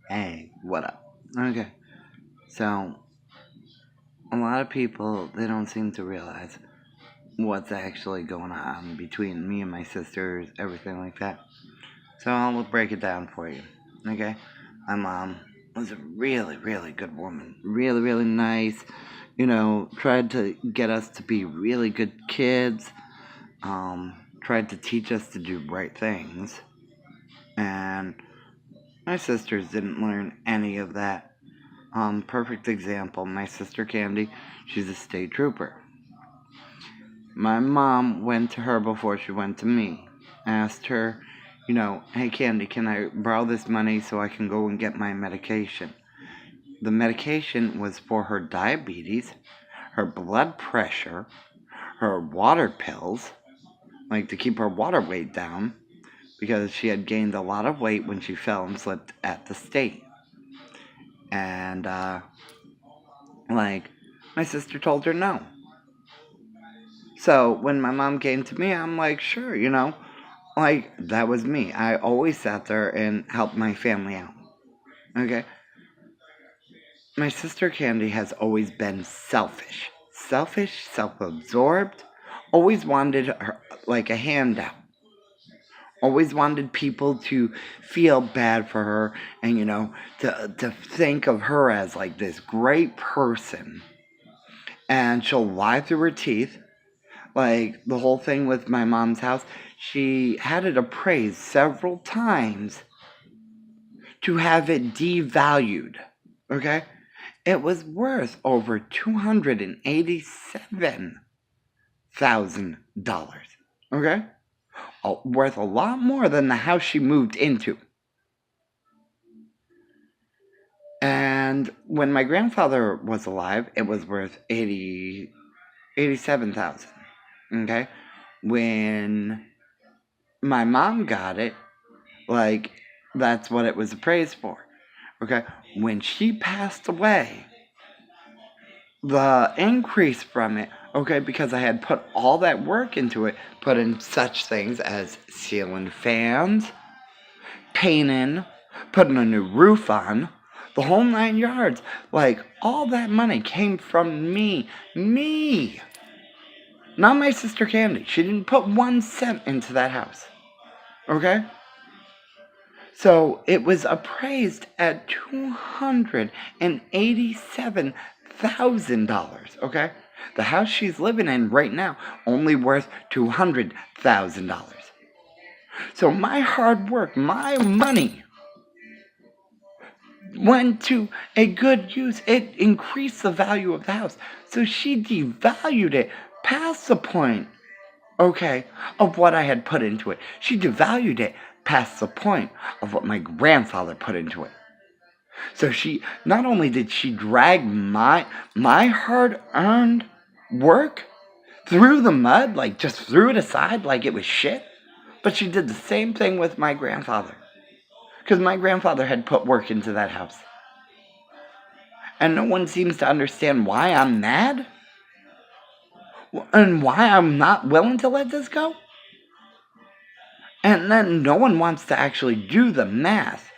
Hey, what up? Okay, so a lot of people they don't seem to realize what's actually going on between me and my sisters, everything like that. So I'll break it down for you. Okay, my mom was a really, really good woman, really, really nice. Tried to get us to be really good kids. Tried to teach us to do right things, and my sisters didn't learn any of that. Perfect example, my sister Candy, she's a state trooper. My mom went to her before she went to me. Asked her, hey Candy, can I borrow this money so I can go and get my medication? The medication was for her diabetes, her blood pressure, her water pills, like to keep her water weight down, because she had gained a lot of weight when she fell and slipped at the state. And, like, my sister told her no. So when my mom came to me, I'm like, sure, like that was me. I always sat there and helped my family out. Okay. My sister Candy has always been selfish, self absorbed, always wanted her, like a handout. Always wanted people to feel bad for her and, to think of her as like this great person. And she'll lie through her teeth. Like the whole thing with my mom's house, she had it appraised several times to have it devalued. Okay? It was worth over $287,000. Okay? Worth a lot more than the house she moved into. And when my grandfather was alive, it was worth 87,000. Okay? When my mom got it, like that's what it was appraised for. Okay? When she passed away, the increase from it, okay, because I had put all that work into it, put in such things as ceiling fans, painting, putting a new roof on, the whole 9 yards. Like, all that money came from me. Me! Not my sister Candy. She didn't put 1 cent into that house. Okay? So it was appraised at $287,000. Okay? The house she's living in right now only worth $200,000. So my hard work, my money went to a good use. It increased the value of the house. So she devalued it past the point, okay, of what I had put into it. She devalued it past the point of what my grandfather put into it. So she not only did she drag my hard-earned work through the mud, like just threw it aside like it was shit, but she did the same thing with my grandfather. Because my grandfather had put work into that house. And no one seems to understand why I'm mad and why I'm not willing to let this go. And then no one wants to actually do the math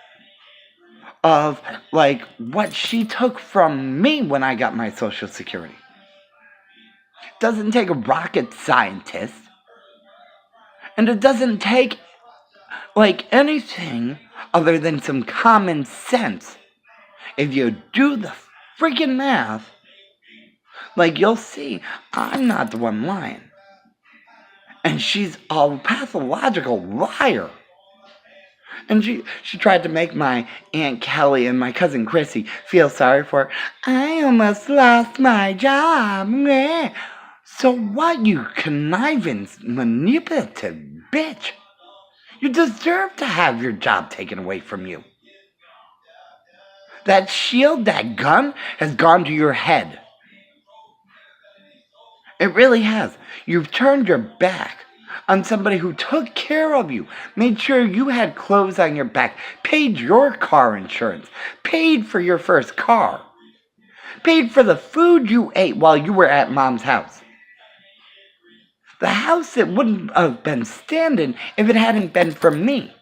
of like what she took from me when I got my Social Security. Doesn't take a rocket scientist, and it doesn't take like anything other than some common sense. If you do the freaking math, like you'll see, I'm not the one lying. And she's a pathological liar. And she tried to make my Aunt Kelly and my cousin Chrissy feel sorry for her. I almost lost my job. Meh. So what, you conniving, manipulative bitch? You deserve to have your job taken away from you. That shield, that gun, has gone to your head. It really has. You've turned your back on somebody who took care of you, made sure you had clothes on your back, paid your car insurance, paid for your first car, paid for the food you ate while you were at mom's house. The house that wouldn't have been standing if it hadn't been for me.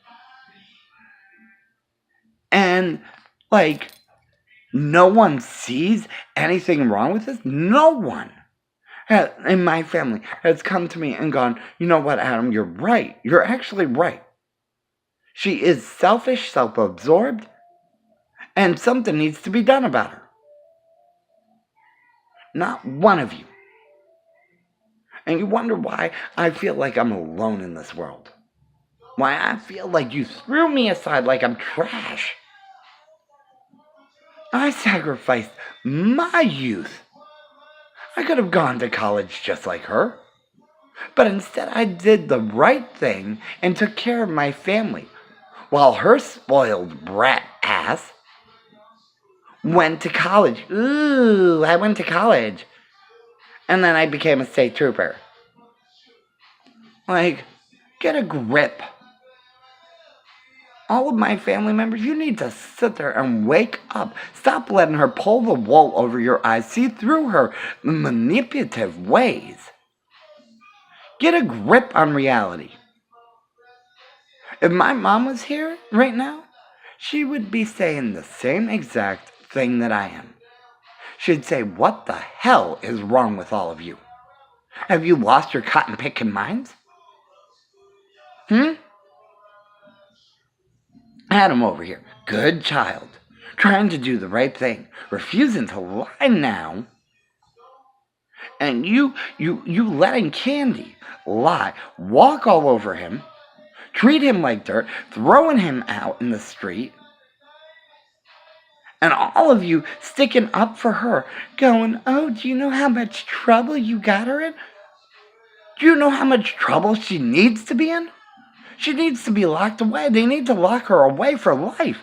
And Like, no one sees anything wrong with this? No one in my family has come to me and gone, you know what, Adam, you're right. You're actually right. She is selfish, self-absorbed, and something needs to be done about her. Not one of you. And you wonder why I feel like I'm alone in this world. Why I feel like you threw me aside like I'm trash. I sacrificed my youth. I could have gone to college just like her. But instead I did the right thing and took care of my family. While her spoiled brat ass went to college. Ooh, I went to college. And then I became a state trooper. Like, get a grip. All of my family members, you need to sit there and wake up. Stop letting her pull the wool over your eyes. See through her manipulative ways. Get a grip on reality. If my mom was here right now, she would be saying the same exact thing that I am. She'd say, what the hell is wrong with all of you? Have you lost your cotton picking minds? Adam over here, good child, trying to do the right thing, refusing to lie now. And you letting Candy lie, walk all over him, treat him like dirt, throwing him out in the street. And all of you sticking up for her, going, oh, do you know how much trouble you got her in? Do you know how much trouble she needs to be in? She needs to be locked away. They need to lock her away for life.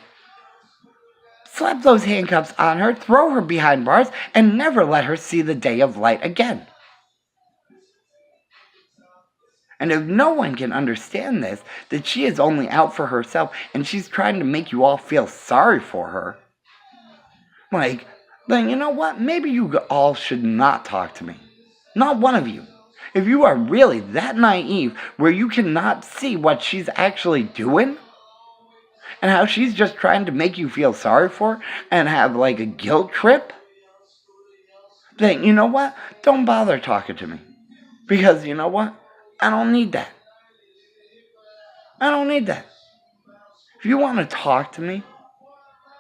Slap those handcuffs on her, throw her behind bars, and never let her see the day of light again. And if no one can understand this, that she is only out for herself, and she's trying to make you all feel sorry for her, like, then you know what? Maybe you all should not talk to me. Not one of you. If you are really that naive where you cannot see what she's actually doing and how she's just trying to make you feel sorry for her and have like a guilt trip, then you know what? Don't bother talking to me. Because you know what? I don't need that. I don't need that. If you want to talk to me,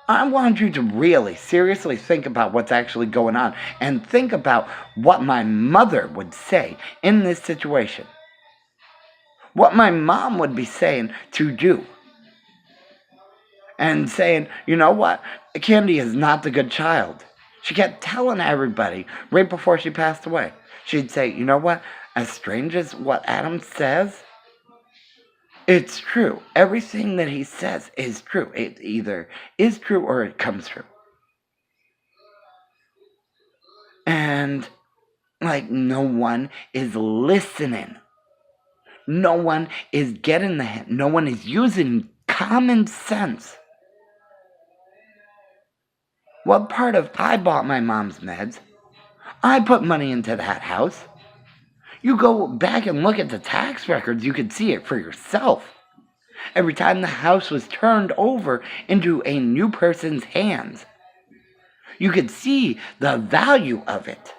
I want you to really seriously think about what's actually going on and think about what my mother would say in this situation. What my mom would be saying to do. And saying, you know what? Candy is not the good child. She kept telling everybody right before she passed away. She'd say, you know what? As strange as what Adam says, it's true. Everything that he says is true. It either is true or it comes true. And, like, no one is listening. No one is getting the hint. No one is using common sense. What part of I bought my mom's meds? I put money into that house. You go back and look at the tax records, you could see it for yourself. Every time the house was turned over into a new person's hands, you could see the value of it.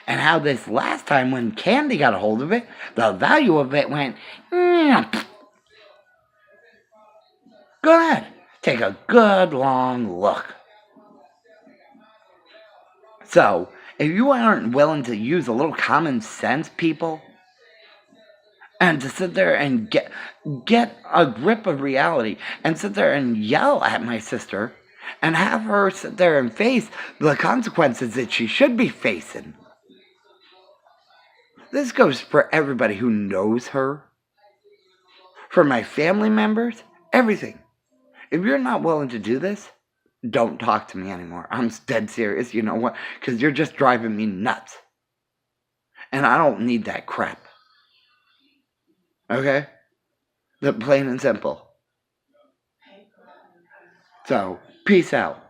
And how this last time when Candy got a hold of it, the value of it went, Go ahead, take a good long look. So, if you aren't willing to use a little common sense, people, and to sit there and get a grip of reality and sit there and yell at my sister and have her sit there and face the consequences that she should be facing. This goes for everybody who knows her, for my family members, everything. If you're not willing to do this, don't talk to me anymore. I'm dead serious, you know what? Because you're just driving me nuts. And I don't need that crap. Okay? The plain and simple. So, peace out.